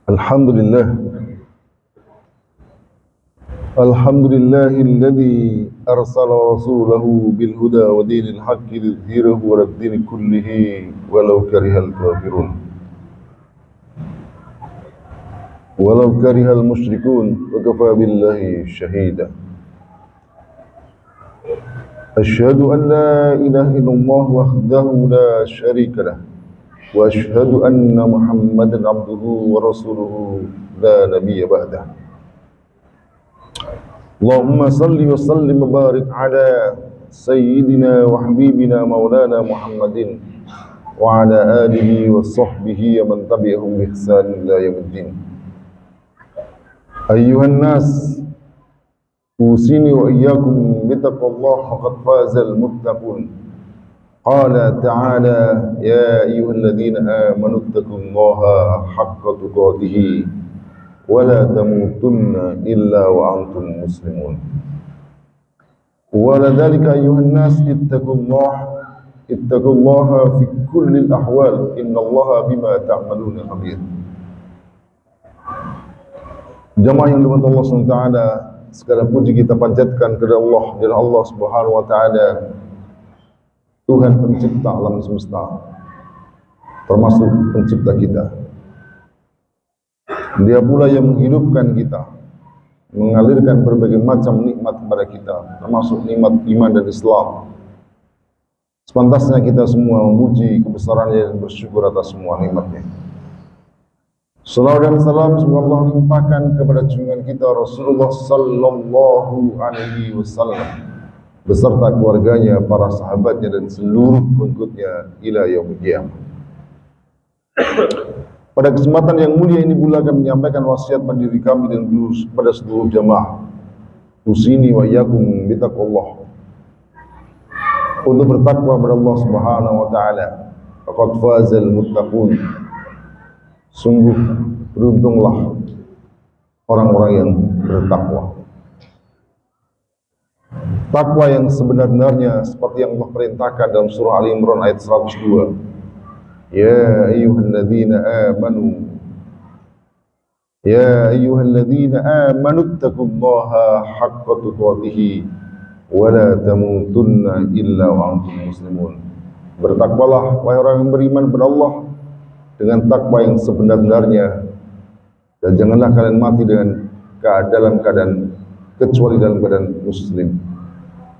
Alhamdulillah Alhamdulillahilladzi arsala rasulahu bil huda wa dinil haqqi liyudhhirahu 'alad dini kullihi walau karihal kafirun walau karihal musyrikun wa kafa billahi syahida. Asyhadu an la ilaha illallah wahdahu la syarika lah wa asyhadu anna Muhammadan abduhu wa rasuluhu la nabiyya ba'dah. Allahumma salli wa sallim wa barik ala sayyidina wa habibina maulana Muhammadin wa ala alihi wa sahbihi wa man tabi'ahum bi ihsan ila yaumiddin. Ayyuhan nas, usini wa iyyakum bi taqwallah faqad fazal muttaqun. Qala ta'ala ya ayyuhalladzina amanu taqullaha haqqa tuqatih wa la tamutunna illa wa antum muslimun. Wa ladzalika ayyuhan nas ittaqullaha fi kulli al-ahwal innallaha bima ta'maluna khabir. Jamaah yang dirahmati Allah SWT, segala puji kita panjatkan kepada Allah, dan Allah Subhanahu wa taala, Tuhan pencipta alam semesta, termasuk pencipta kita. Dia pula yang menghidupkan kita, mengalirkan berbagai macam nikmat kepada kita, termasuk nikmat iman dan Islam. Sepantasnya kita semua memuji kebesarannya dan bersyukur atas semua nikmatnya. Salawat dan salam semoga Allah limpahkan kepada junjungan kita Rasulullah sallallahu alaihi wasallam beserta keluarganya, para sahabatnya, dan seluruh pengikutnya ila yaumil qiyamah. Pada kesempatan yang mulia ini pula kami menyampaikan wasiat pada diri kami dan pada seluruh jamaah, usini wa iyyakum bi taqwallah, untuk bertakwa kepada Allah Subhanahu wa taala. Faqad fazal muttaqun, sungguh beruntunglah orang-orang yang bertakwa. Takwa yang sebenarnya seperti yang Allah perintahkan dalam surah Ali Imran ayat 102. Ya ayyuhalladzina amanu taqullaha haqqa tuqatih wa la tamutunna illa wa antum muslimun. Bertakwalah wahai orang yang beriman kepada Allah dengan takwa yang sebenar-benarnya, dan janganlah kalian mati dalam keadaan kecuali dalam keadaan muslim,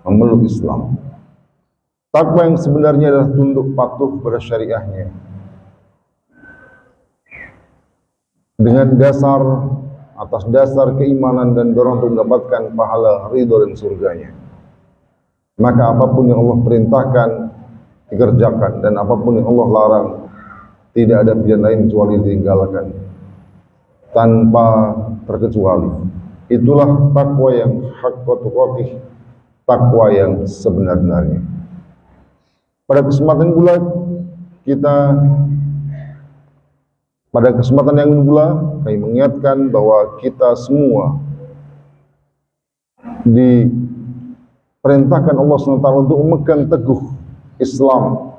memeluk Islam. Takwa yang sebenarnya adalah tunduk patuh pada syariahnya dengan atas dasar keimanan dan dorong untuk mendapatkan pahala ridho dan surganya. Maka apapun yang Allah perintahkan dikerjakan, dan apapun yang Allah larang tidak ada pilihan lain kecuali ditinggalkan tanpa terkecuali. Itulah takwa yang haqqa tuqatih, takwa yang sebenar-benarnya. Pada kesempatan yang ini pula kami mengingatkan bahwa kita semua diperintahkan Allah SWT untuk memegang teguh Islam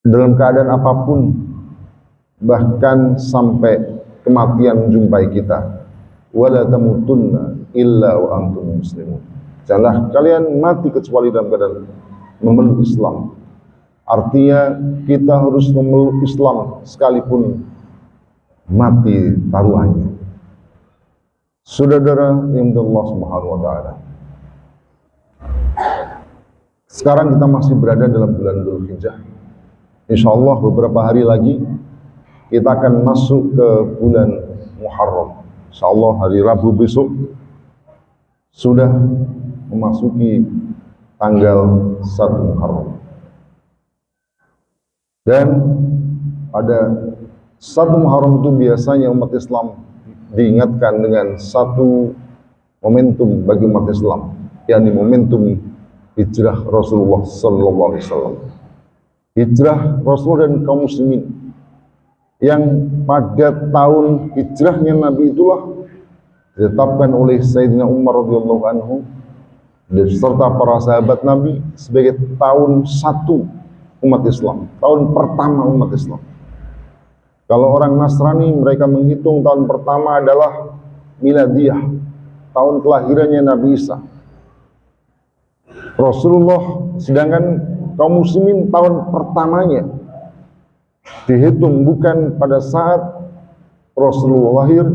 dalam keadaan apapun, bahkan sampai kematian menjumpai kita. Wala tamutunna illa wa antum muslimun. Janganlah kalian mati kecuali dalam keadaan memeluk Islam. Artinya kita harus memeluk Islam sekalipun mati taruhannya. Saudara yang Allah Subhanahu wa taala, sekarang kita masih berada dalam bulan Dzulhijjah. Insyaallah beberapa hari lagi kita akan masuk ke bulan Muharram. Insyaallah hari Rabu besok sudah memasuki tanggal 1 Muharram. Dan pada 1 Muharram itu biasanya umat Islam diingatkan dengan satu momentum bagi umat Islam, yakni momentum hijrah Rasulullah sallallahu alaihi wasallam. Hijrah Rasul dan kaum muslimin yang pada tahun hijrahnya Nabi itulah ditetapkan oleh Sayyidina Umar radhiyallahu anhu serta para sahabat Nabi sebagai tahun 1 umat Islam, tahun pertama umat Islam. Kalau orang Nasrani, mereka menghitung tahun pertama adalah miladiyah, tahun kelahirannya Nabi Isa. Rasulullah, sedangkan kaum muslimin tahun pertamanya dihitung bukan pada saat Rasulullah lahir,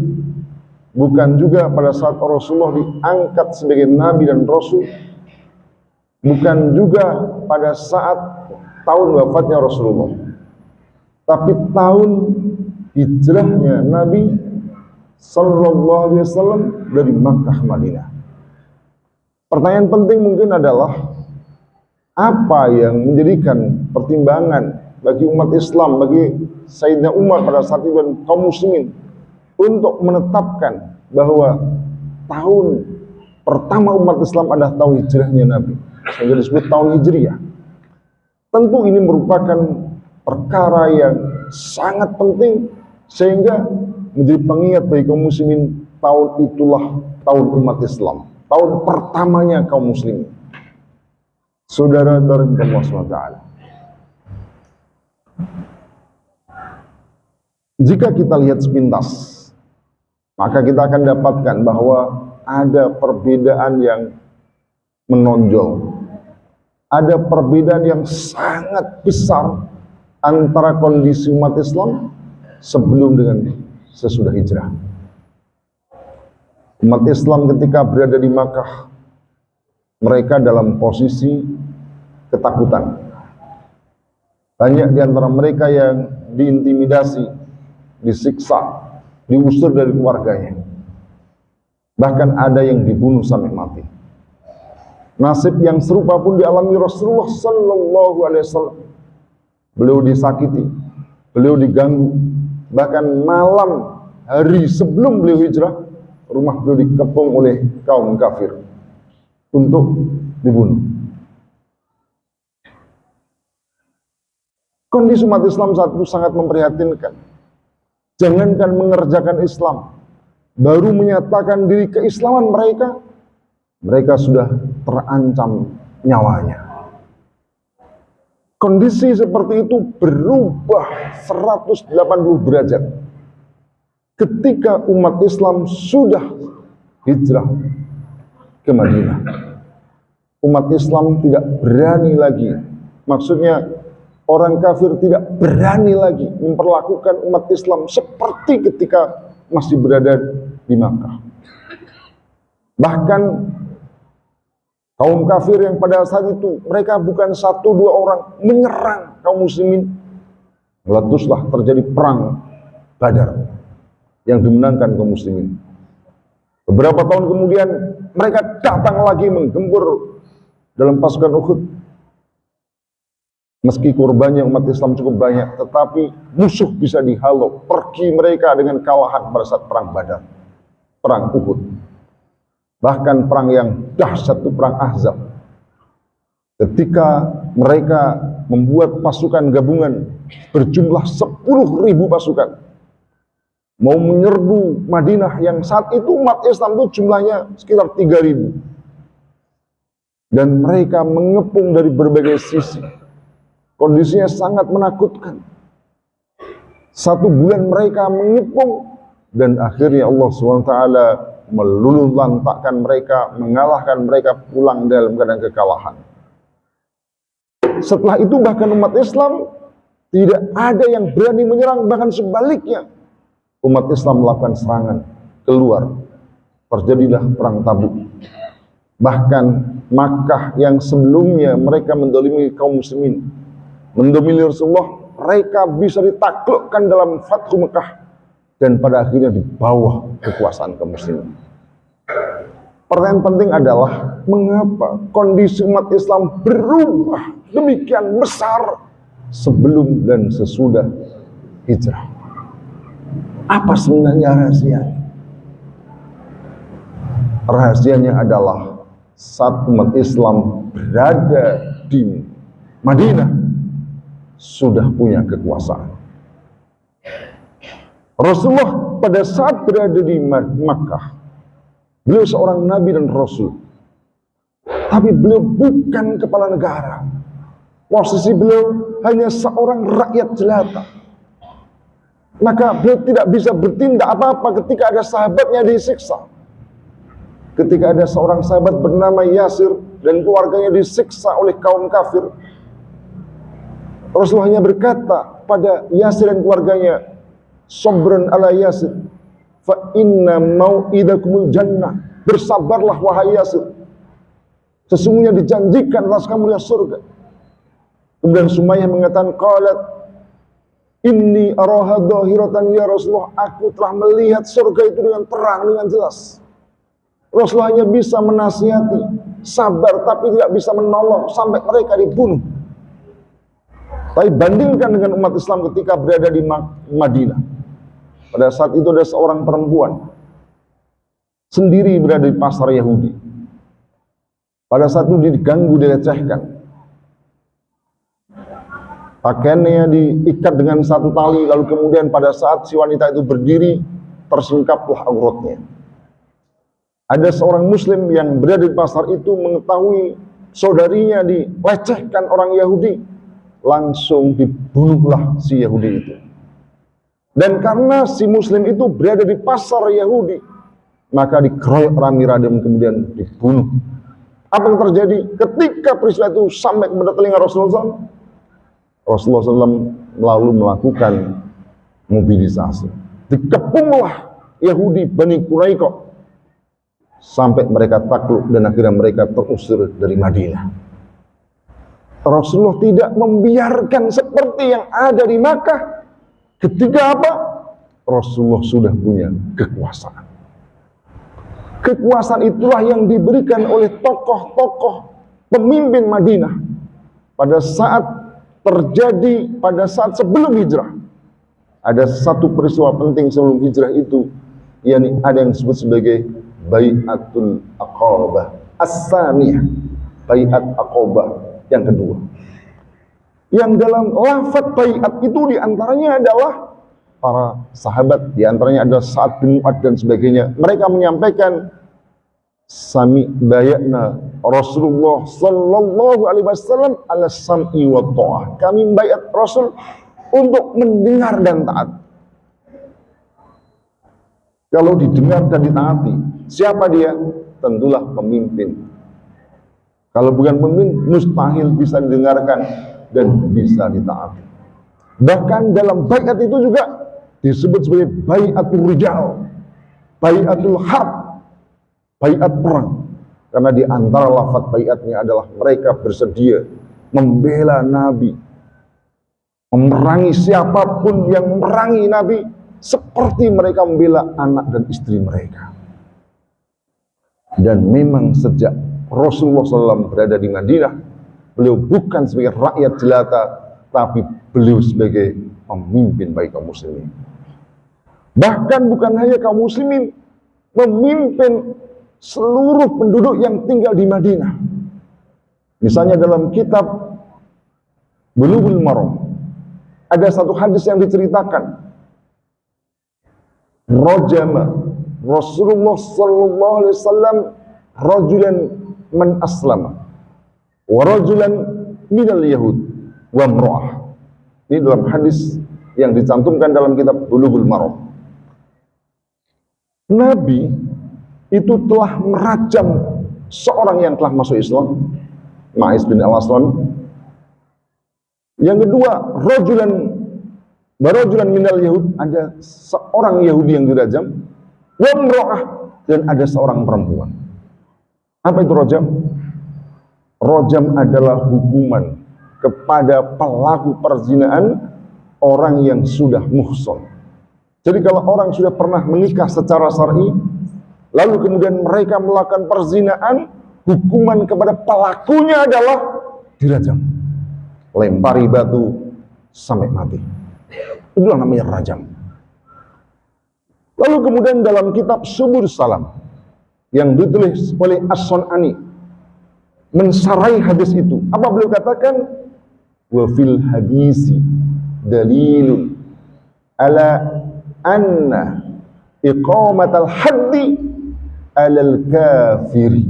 bukan juga pada saat Rasulullah diangkat sebagai Nabi dan Rasul, bukan juga pada saat tahun wafatnya Rasulullah, tapi tahun hijrahnya Nabi Sallallahu Alaihi Wasallam dari Makkah Madinah. Pertanyaan penting mungkin adalah apa yang menjadikan pertimbangan bagi umat Islam, bagi Sayyidina Umar pada saat itu dan kaum muslimin untuk menetapkan bahwa tahun pertama umat Islam adalah tahun hijrahnya Nabi, sehingga disebut tahun Hijriyah. Tentu ini merupakan perkara yang sangat penting sehingga menjadi pengingat bagi kaum muslimin, tahun itulah tahun umat Islam, tahun pertamanya kaum muslimin. Saudara-saudara Allah SWT, jika kita lihat sepintas, maka kita akan dapatkan bahwa ada perbedaan yang menonjol, ada perbedaan yang sangat besar antara kondisi umat Islam sebelum dengan sesudah hijrah. Umat Islam ketika berada di Makkah, mereka dalam posisi ketakutan. Banyak di antara mereka yang diintimidasi, disiksa, diusir dari keluarganya. Bahkan ada yang dibunuh sampai mati. Nasib yang serupa pun dialami Rasulullah Sallallahu Alaihi Wasallam. Beliau disakiti, beliau diganggu. Bahkan malam hari sebelum beliau hijrah, rumah beliau dikepung oleh kaum kafir untuk dibunuh. Kondisi umat Islam saat itu sangat memprihatinkan. Jangankan mengerjakan Islam, baru menyatakan diri keislaman mereka, mereka sudah terancam nyawanya. Kondisi seperti itu berubah 180 derajat ketika umat Islam sudah hijrah ke Madinah. Umat Islam tidak berani lagi, maksudnya orang kafir tidak berani lagi memperlakukan umat Islam seperti ketika masih berada di Makkah. Bahkan kaum kafir yang pada saat itu, mereka bukan 1-2 orang menyerang kaum muslimin. Meletuslah terjadi perang Badar yang dimenangkan kaum muslimin. Beberapa tahun kemudian mereka datang lagi menggempur dalam pasukan Uhud. Meski korbannya umat Islam cukup banyak, tetapi musuh bisa dihalau. Pergi mereka dengan kalahan pada saat perang Badar, perang Uhud. Bahkan perang yang dahsyat itu perang Ahzab. Ketika mereka membuat pasukan gabungan berjumlah 10.000 pasukan, mau menyerbu Madinah yang saat itu umat Islam itu jumlahnya sekitar 3.000. Dan mereka mengepung dari berbagai sisi. Kondisinya sangat menakutkan. 1 bulan mereka mengepung dan akhirnya Allah SWT meluluhlantakkan mereka, mengalahkan mereka, pulang dalam keadaan kekalahan. Setelah itu bahkan umat Islam tidak ada yang berani menyerang, bahkan sebaliknya umat Islam melakukan serangan keluar. Terjadilah perang Tabuk. Bahkan Makkah yang sebelumnya mereka mendolimi kaum muslimin, mendomini Rasulullah, mereka bisa ditaklukkan dalam Fathu Mekah dan pada akhirnya di bawah kekuasaan kaum muslimin. Pertanyaan penting adalah mengapa kondisi umat Islam berubah demikian besar sebelum dan sesudah hijrah? Apa sebenarnya rahasianya? Rahasianya adalah saat umat Islam berada di Madinah sudah punya kekuasaan. Rasulullah pada saat berada di Makkah, beliau seorang nabi dan rasul, tapi beliau bukan kepala negara. Posisi beliau hanya seorang rakyat jelata. Maka beliau tidak bisa bertindak apa-apa ketika ada sahabatnya disiksa. Ketika ada seorang sahabat bernama Yasir dan keluarganya disiksa oleh kaum kafir, Rasulullah hanya berkata pada Yasir dan keluarganya, "Sabran ala Yasir, fa inna mau'idakumul jannah." Bersabarlah wahai Yasir, sesungguhnya dijanjikan atas kamu ya surga. Kemudian Sumayyah mengatakan, qalat inni araha dhahiratan ya Rasulullah, aku telah melihat surga itu dengan terang, dengan jelas. Rasulullah hanya bisa menasihati, sabar, tapi tidak bisa menolong sampai mereka dibunuh. Tapi bandingkan dengan umat Islam ketika berada di Madinah. Pada saat itu ada seorang perempuan sendiri berada di pasar Yahudi. Pada saat itu diganggu, dilecehkan. Pakaiannya diikat dengan satu tali, lalu kemudian pada saat si wanita itu berdiri, tersingkaplah auratnya. Ada seorang muslim yang berada di pasar itu mengetahui saudarinya dilecehkan orang Yahudi, langsung dibunuhlah si Yahudi itu. Dan karena si muslim itu berada di pasar Yahudi, maka dikeroyok rami-rami kemudian dibunuh. Apa yang terjadi ketika peristiwa itu sampai kepada telinga Rasulullah SAW? Rasulullah SAW lalu melakukan mobilisasi. Dikepunglah Yahudi Bani Quraiqah sampai mereka takluk dan akhirnya mereka terusir dari Madinah. Rasulullah tidak membiarkan seperti yang ada di Makkah. Ketika apa? Rasulullah sudah punya kekuasaan. Kekuasaan itulah yang diberikan oleh tokoh-tokoh pemimpin Madinah pada saat terjadi, pada saat sebelum hijrah. Ada satu peristiwa penting sebelum hijrah itu, yakni ada yang disebut sebagai Bai'atul Aqabah As-Saniyah, Bai'at Aqabah yang kedua. Yang dalam lafaz bai'at itu diantaranya adalah para sahabat, diantaranya adalah Sa'ad bin Mu'adz dan sebagainya. Mereka menyampaikan, sami bayatna Rasulullah sallallahu alaihi wasallam ala sam'i wa ta'ah. Kami membayat Rasul untuk mendengar dan taat. Kalau didengar dan ditaati, siapa dia? Tentulah pemimpin. Kalau bukan pemimpin, mustahil bisa didengarkan dan bisa ditaati. Bahkan dalam baiat itu juga disebut sebagai baiatul rijal, baiatul harb, baiat perang. Karena di antara lafaz baiatnya adalah mereka bersedia membela Nabi, memerangi siapapun yang memerangi Nabi, seperti mereka membela anak dan istri mereka. Dan memang sejak Rasulullah SAW berada di Madinah, beliau bukan sebagai rakyat jelata, tapi beliau sebagai pemimpin bagi kaum muslimin. Bahkan bukan hanya kaum muslimin, memimpin seluruh penduduk yang tinggal di Madinah. Misalnya dalam kitab Bulughul Maram ada satu hadis yang diceritakan, rajama Rasulullah sallallahu alaihi wasallam rajulan man aslama wa rajulan minal yahud wa imra'ah. Ini dalam hadis yang dicantumkan dalam kitab Bulughul Maram. Nabi itu telah merajam seorang yang telah masuk Islam, Ma'is bin Al-Aslam. Yang kedua, rajulan minal yahud, ada seorang Yahudi yang dirajam, wa imra'ah, dan ada seorang perempuan. Apa itu rajam? Rajam adalah hukuman kepada pelaku perzinaan orang yang sudah muhsan. Jadi kalau orang sudah pernah menikah secara syar'i, lalu kemudian mereka melakukan perzinaan, hukuman kepada pelakunya adalah dirajam, lempari batu sampai mati. Itulah namanya rajam. Lalu kemudian dalam kitab Subul Salam yang ditulis oleh As-Sun'ani mensarai hadis itu, apa beliau katakan? Wa fil hadisi dalilun ala anna iqamatal haddi alal kafiri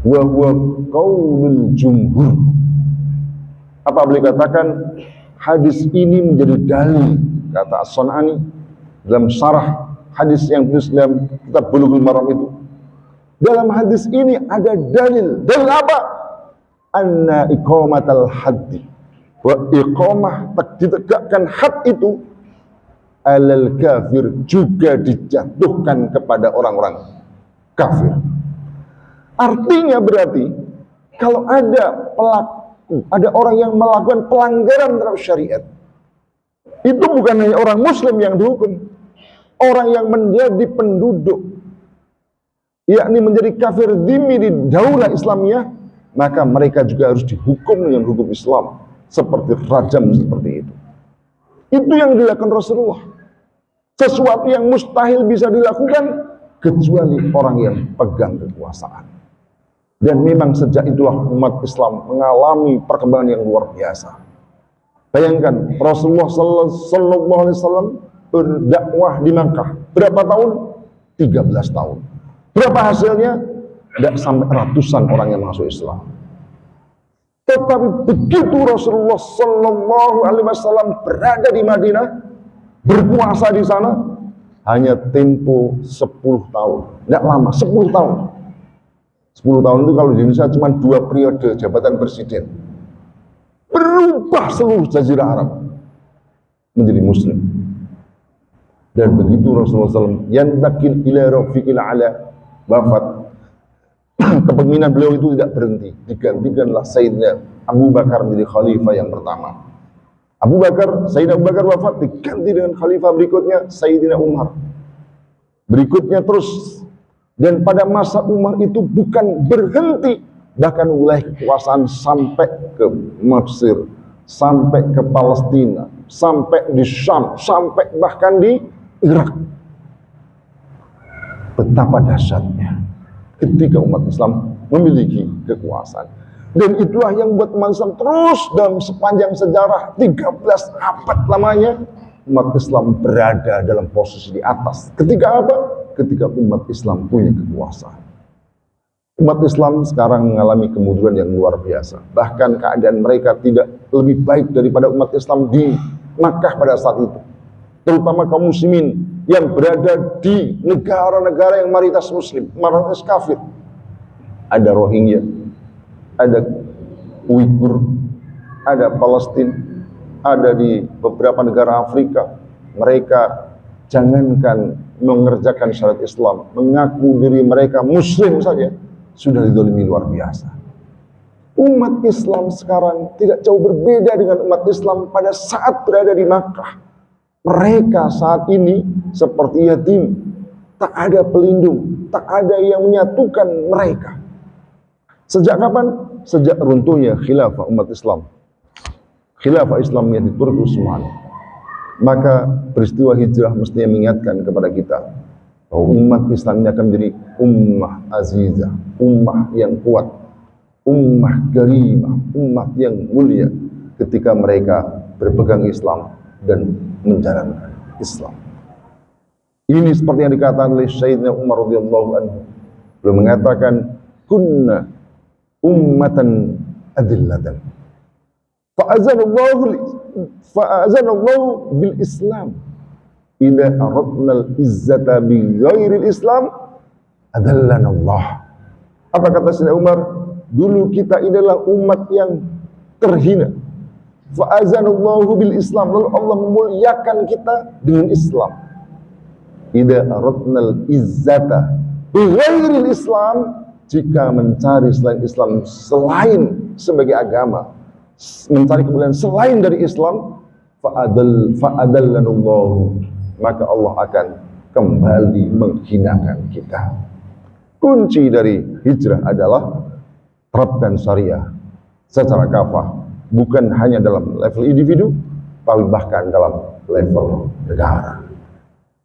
wa huwa qaulul jumhur. Apa beliau katakan? Hadis ini menjadi dalil kata As-Sun'ani dalam syarah hadis yang ditulis dalam kitab Bulughul Maram itu. Dalam hadis ini ada dalil apa? Anna iqamatal haddi, wa iqamah ditegakkan had itu alal kafir, juga dijatuhkan kepada orang-orang kafir. Artinya berarti kalau ada pelaku, ada orang yang melakukan pelanggaran terhadap syariat, itu bukan hanya orang muslim yang dihukum, orang yang menjadi penduduk, yakni menjadi kafir dhimmi di daulah Islamiyah, maka mereka juga harus dihukum dengan hukum Islam seperti rajam, seperti itu. Itu yang dilakukan Rasulullah. Sesuatu yang mustahil bisa dilakukan kecuali orang yang pegang kekuasaan. Dan memang sejak itulah umat Islam mengalami perkembangan yang luar biasa. Bayangkan Rasulullah sallallahu alaihi wasallam berdakwah di Makkah berapa tahun? 13 tahun. Berapa hasilnya? Tidak sampai ratusan orang yang masuk Islam. Tetapi begitu Rasulullah sallallahu alaihi wasallam berada di Madinah, berpuasa di sana, hanya tempo 10 tahun. Tidak lama, 10 tahun. 10 tahun itu kalau di Indonesia cuma 2 periode jabatan presiden. Berubah seluruh jazirah Arab menjadi muslim. Dan begitu Rasulullah SAW yantakil ila rafiqil ala, wafat, kepemimpinan beliau itu tidak berhenti, digantikanlah Sayyidina Abu Bakar menjadi khalifah yang pertama. Sayyidina Abu Bakar wafat, diganti dengan khalifah berikutnya Sayyidina Umar. Berikutnya terus, dan pada masa Umar itu bukan berhenti, bahkan wilayah kekuasaan sampai ke Mesir, sampai ke Palestina, sampai di Syam, sampai bahkan di Irak. Betapa dahsyatnya ketika umat Islam memiliki kekuasaan. Dan itulah yang buat umat Islam terus dalam sepanjang sejarah 13 abad lamanya, umat Islam berada dalam posisi di atas. Ketika apa? Ketika umat Islam punya kekuasaan. Umat Islam sekarang mengalami kemunduran yang luar biasa. Bahkan keadaan mereka tidak lebih baik daripada umat Islam di Makkah pada saat itu. Terutama kaum muslimin yang berada di negara-negara yang mayoritas muslim, mayoritas kafir. Ada Rohingya, ada Uighur, ada Palestina, ada di beberapa negara Afrika. Mereka jangankan mengerjakan syariat Islam, mengaku diri mereka muslim saja sudah dizalimi luar biasa. Umat Islam sekarang tidak jauh berbeda dengan umat Islam pada saat berada di Makkah. Mereka saat ini seperti yatim, tak ada pelindung, tak ada yang menyatukan mereka. Sejak kapan? Sejak runtuhnya khilafah umat Islam, khilafah Islamiyah di Turki Utsmani. Maka peristiwa hijrah mestinya mengingatkan kepada kita bahwa umat Islam ini akan menjadi ummah azizah, ummah yang kuat, ummah karimah, ummah yang mulia ketika mereka berpegang Islam dan menjalankan Islam. Ini seperti yang dikatakan oleh Sayyidina Umar radhiyallahu anhu. Beliau mengatakan, kunna ummatan adillatan fa'azanallahu bil Islam idza aradna al izzata bi ghairil Islam adallana Allah. Apa kata Sayyidina Umar? Dulu kita adalah umat yang terhina. Fa'azanallahu bil Islam, lalu Allah memuliakan kita dengan Islam. Idza aradna al izzata bi ghairil Islam, jika mencari selain Islam, selain sebagai agama, mencari kemuliaan selain dari Islam, fa'adallanallahu, maka Allah akan kembali menghinakan kita. Kunci dari hijrah adalah terapkan syariah secara kafah, bukan hanya dalam level individu, tapi bahkan dalam level negara.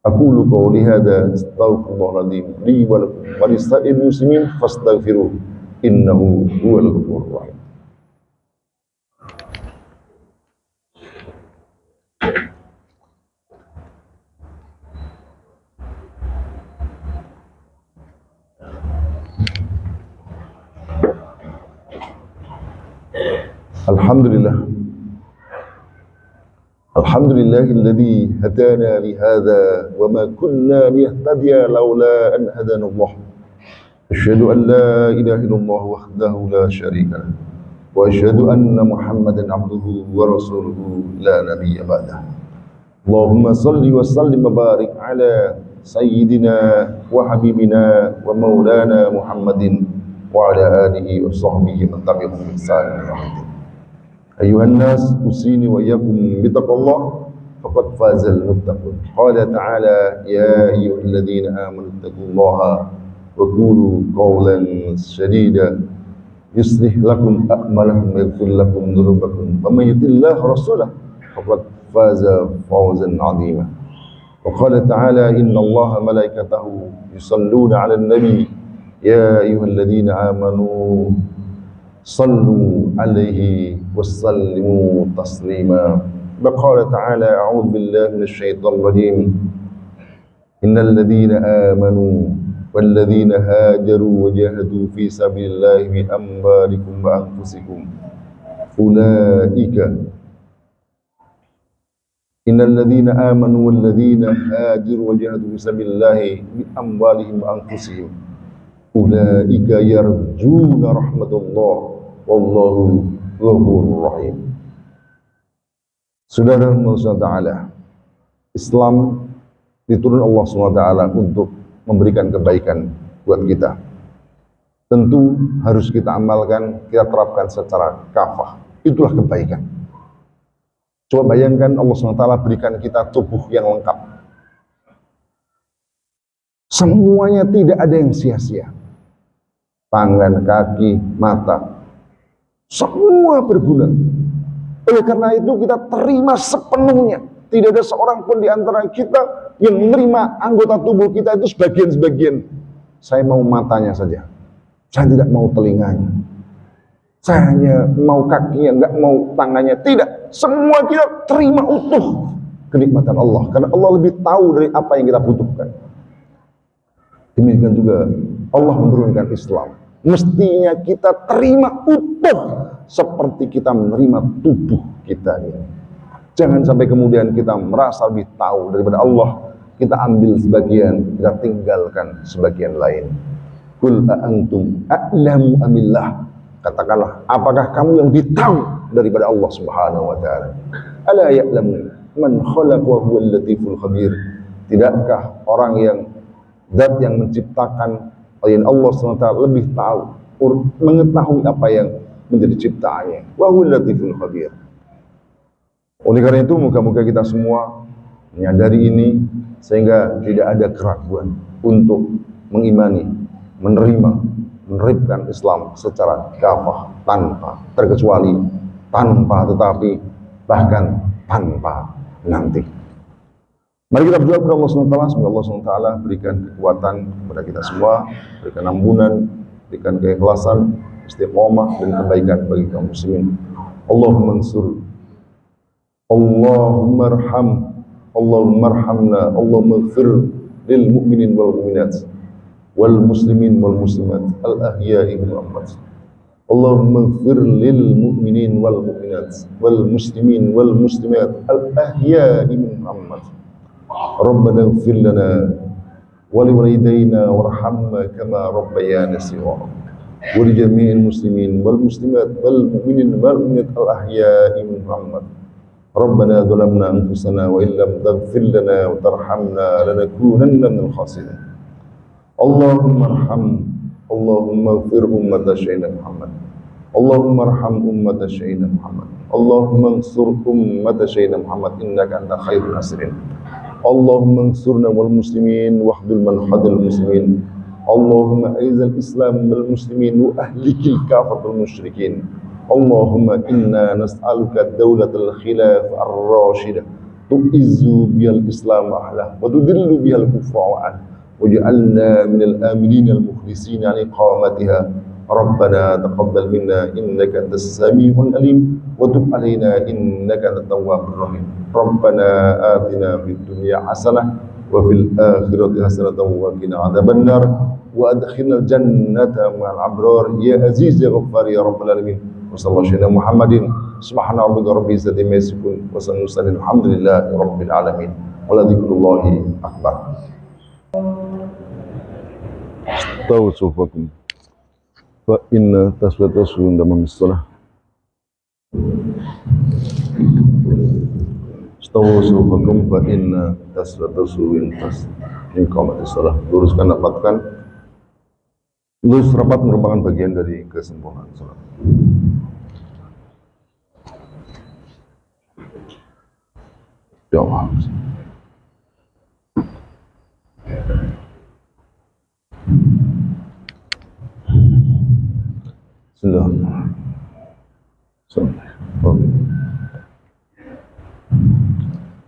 Aqulu qawli hadza astaghfirullahal azim li wa lakum wa lisa'il muslimin fastaghfiruh innahu huwal ghafurur rahim. Alhamdulillah, Alhamdulillahilladzi hadana lihada wa ma kunna lihtadiya laula an hadana Allah. Asyhadu an la ilaha illallah wahdahu la syarika lah. Wa asyhadu anna Muhammadan abduhu wa rasuluhu la nabiyya ba'dah. Allahumma salli wa sallim wa barik ala sayyidina wa habibina wa maulana Muhammadin wa ala alihi wa sahbihi man tabi'ahum bi ihsan ila yaumil. Ayuhan nas usini wa iyyakum bittaqwallah faqad fazal muttaqun. Qala ta'ala ya ayyuhalladzina amanu taqullaha wa qulu qawlan sadida yuslih lakum a'malakum wa yaghfir lakum dhunubakum wa may yuti'illah rasulahu faqad faza fawzan 'azima. Wa qala ta'ala innallaha malaikatahu yusalluna 'alan nabi ya ayyuhalladzina amanu sallu alaihi wassallimu taslima. Qala ta'ala a'udzu billahi minasyaitonir rajim. Innal ladzina amanu wal ladzina hajaru wa jahadu fi sabilillahi bi amwalikum wa anfusikum ulaika innal ladzina amanu wal ladzina hajaru wa jahadu fi sabilillahi bi amwalihim wa anfusihim ulaika yarjuna rahmatullah wallahu ghafurur rahim. Saudara SWT, Islam diturunkan Allah SWT untuk memberikan kebaikan buat kita. Tentu harus kita amalkan, kita terapkan secara kafah. Itulah kebaikan. Coba bayangkan Allah SWT berikan kita tubuh yang lengkap. Semuanya tidak ada yang sia-sia. Tangan, kaki, mata, semua berguna. Oleh karena itu kita terima sepenuhnya. Tidak ada seorang pun di antara kita yang menerima anggota tubuh kita itu sebagian-sebagian. Saya mau matanya saja, saya tidak mau telinganya, saya hanya mau kakinya, enggak mau tangannya. Tidak, semua kita terima utuh kenikmatan Allah. Karena Allah lebih tahu dari apa yang kita butuhkan. Demikian juga Allah menurunkan Islam. Mestinya kita terima utuh seperti kita menerima tubuh kita ini. Jangan sampai kemudian kita merasa lebih tahu daripada Allah, kita ambil sebagian, kita tinggalkan sebagian lain. Qul a'antum a'lamu amillah. Katakanlah, apakah kamu yang lebih tahu daripada Allah Subhanahu wa taala? Ala ya'lamu man khalaqa wa huwal latiful khabir. Tidakkah orang yang zat yang menciptakan yang Allah SWT lebih tahu, mengetahui apa yang menjadi ciptaannya. Wa huwal latiful khabir. Oleh karena itu, moga-moga kita semua menyadari ini sehingga tidak ada keraguan untuk mengimani, menerima, menerapkan Islam secara kafah, tanpa terkecuali, tanpa tetapi, bahkan tanpa nanti. Mari kita berdoa kepada Allah SWT, semoga Allah SWT berikan kekuatan kepada kita semua, berikan ampunan, berikan keikhlasan, istiqomah dan kebaikan bagi kaum muslimin. Allahumma ansur, Allahumma arham, Allahumma arhamna, Allahumma ighfir lil mu'minin wal mu'minat wal muslimin wal muslimat al ahya'i minhum amwat. Allahumma ighfir lil mu'minin wal mu'minat wal muslimin wal muslimat al ahya'i minhum amwat. Rabbana ighfir lana wa liwalidayna warhamna kama rabbayana shighara. Wa li jami'il muslimin wal muslimat wal mu'minin wal mu'minat al ahya'i minhum amwat. Rabbana dhalamna anfusana wa illam taghfir lana wa tarhamna lanakunanna minal khasirin. Allahumma arham, Allahumma ighfir ummata Sayyidina Muhammad. Allahumma arham ummata Sayyidina Muhammad. Allahumma ansur ummata Sayyidina Muhammad innaka anta khairun nasirin. Allahumma ansurna wal muslimin wahdul man hadal muslimin. Allahumma aizal Islam wal muslimin wa ahlikil kafatul musyrikin. Allahumma inna nas'aluka dawlatal khilaf ar-rashidah tu'izzu bihal islam ahlah wa tudillu bihal kufra wa'an waj'alna minal aminin al-mukhlisin ala iqamatiha. Rabbana taqabbal minna innaka antas sami'ul alim wa tub alaina innaka antat tawwabur rahim. Rabbana atina fid dunya hasanah wa fil akhirati hasanatan wa qina adzabannar wa adkhilnal jannata ma'al abrar ya aziz ya ghaffar ya rabbal alamin. wa sallallahu ala Muhammadin subhana rabbika rabbil izzati amma yasifun wa salamun alhamdulillahi rabbil alamin wa la dzikrullahi akbar. Tahu sufakum fa inna taswata sunda mamisalah. Tahu sufakum fa inna taswata suwintas in qamatis salah. Luruskan, dapatkan. Lurus rapat merupakan bagian dari kesempurnaan salat. Doa.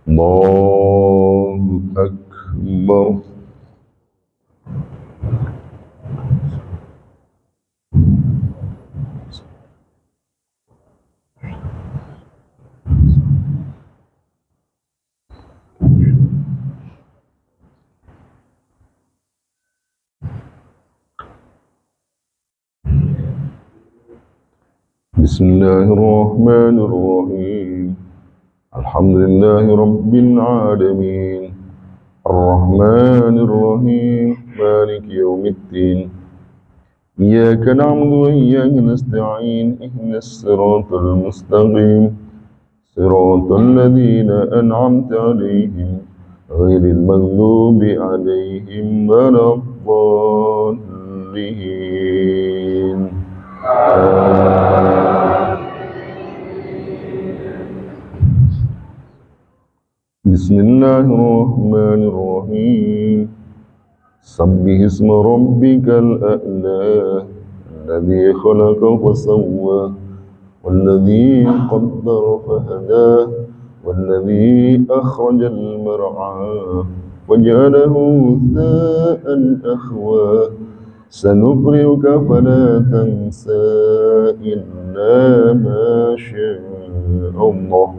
Allahu Akbar. Bismillahirrahmanirrahim. Alhamdulillahi rabbil alamin. Ar-Rahmanir-Rahim. Maliki yaumiddin. Iyyaka na'budu wa iyyaka nasta'in. Ihdinas siratal mustaqim. Siratal ladzina an'amta 'alaihim ghairil maghdubi 'alaihim waladdallin. Bismillahirrahmanirrahim. Sabbih isma rabbikal a'la alladzi khalaqa fasawwa walladzi qaddara fahada walladzi akhrajal mar'a faj'alahu ghutha'an akhwa sanuqri'uka fala tansa illa ma syaa Allah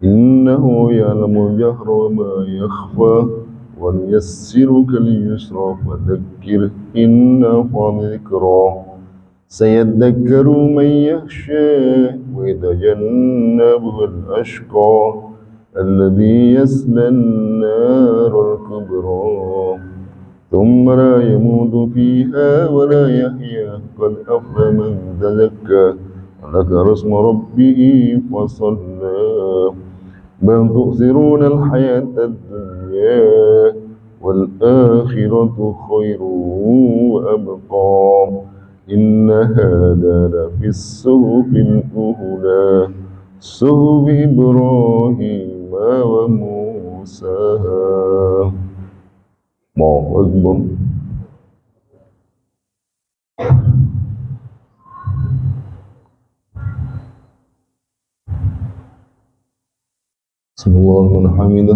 innahu ya'lamul jahra wa ma yakhfa wa nuyassiruka lil-yusra fadhakkir in nafa'at dhikra sayadhakkaru man yakhsha wa yatajannabuha al-ashqa alladhi yasla an-nara al-kubra thumma la yamutu fiha wa la yahya qad aflaha man tazakka wa dhakara isma rabbih fasalla bal tu'thiruna al-hayata ad-dunya wal akhiratu khairun wa abqa inna hadha la fis suhufil ula suhufi Ibrahim wa Musa. Allahu Akbar. Subhanallah hamidah.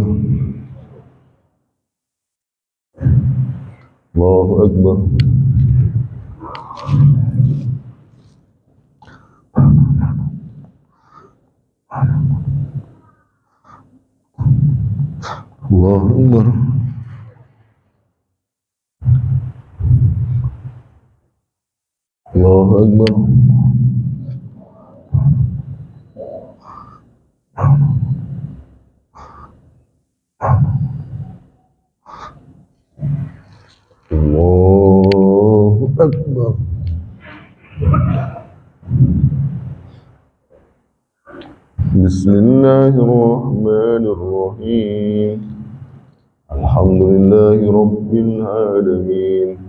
Allahu Akbar. Allahu Akbar. Allahu Akbar. Allahu Akbar. Bismillahirrahmanirrahim. Alhamdulillahi rabbil alamin.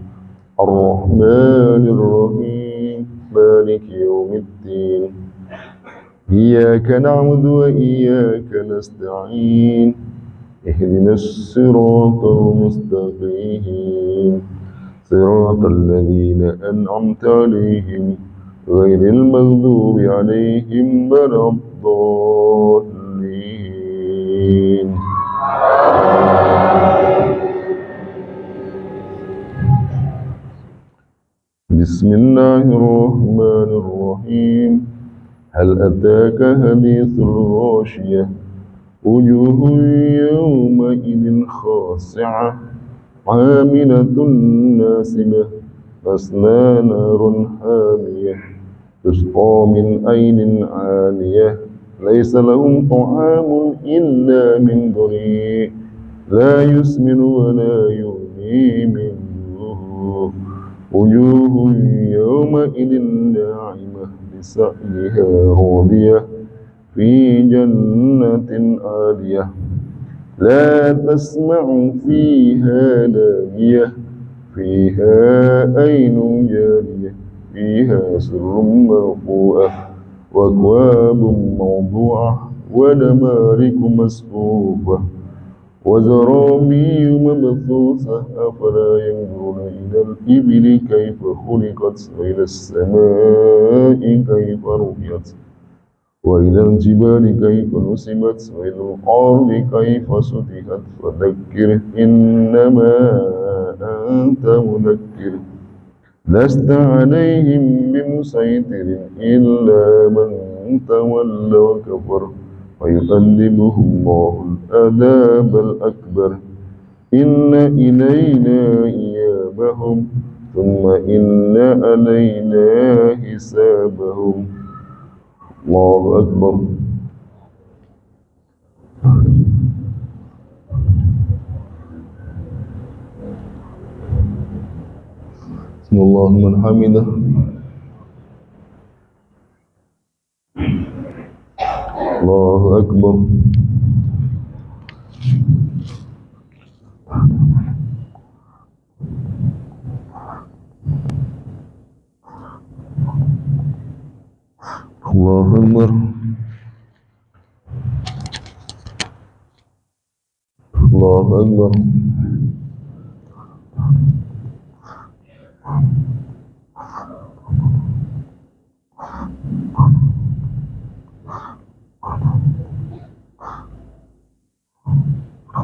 Ar-Rahmanir-Rahim. Maliki yaumiddin. Iyyaka na'budu wa iyyaka nasta'in. Ihdinas siratal mustaqim. Siratal ladzina an'amta 'alaihim ghairil maghdubi 'alaihim waladdallin. Bismillahirrahmanirrahim. Hal ataka hadithul ghashiyah wujuhun yawma idin khasi'ah 'amilatun nasibah tasla narun hamiyah تسقى من عين آنية ليس لهم طعام إلا من ضريع لا يسمن ولا يغني من جوع وجوه يومئذ ناعمة لسعيها راضية في جنة عالية لا تسمع فيها لاغية فيها عين جارية فيها سر مرفوعة وأكواب موضوعة ونمارق مصفوفة وزرابي مبثوثة أفلا ينظرون إلى الإبل كيف خلقت وإلى السماء كيف رفعت وإلى الجبال كيف نصبت وإلى الأرض كيف سطحت فذكر إنما أنت مذكر لست عليهم بمسيطر إلا من تولى وكفر ويؤذبه الله العذاب الأكبر إن إلينا إيابهم ثم إن علينا حسابهم الله أكبر بسم الله من حمده الله أكبر الله أكبر الله أكبر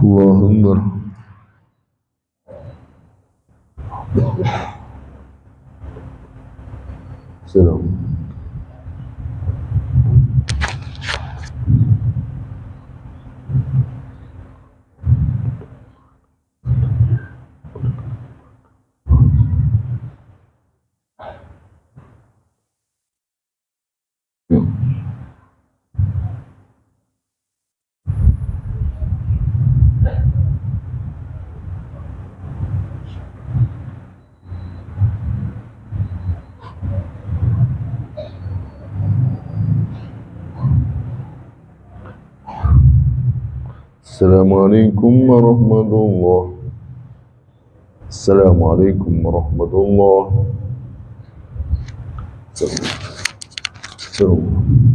الله أكبر السلام السلام عليكم ورحمة الله السلام عليكم ورحمة الله السلام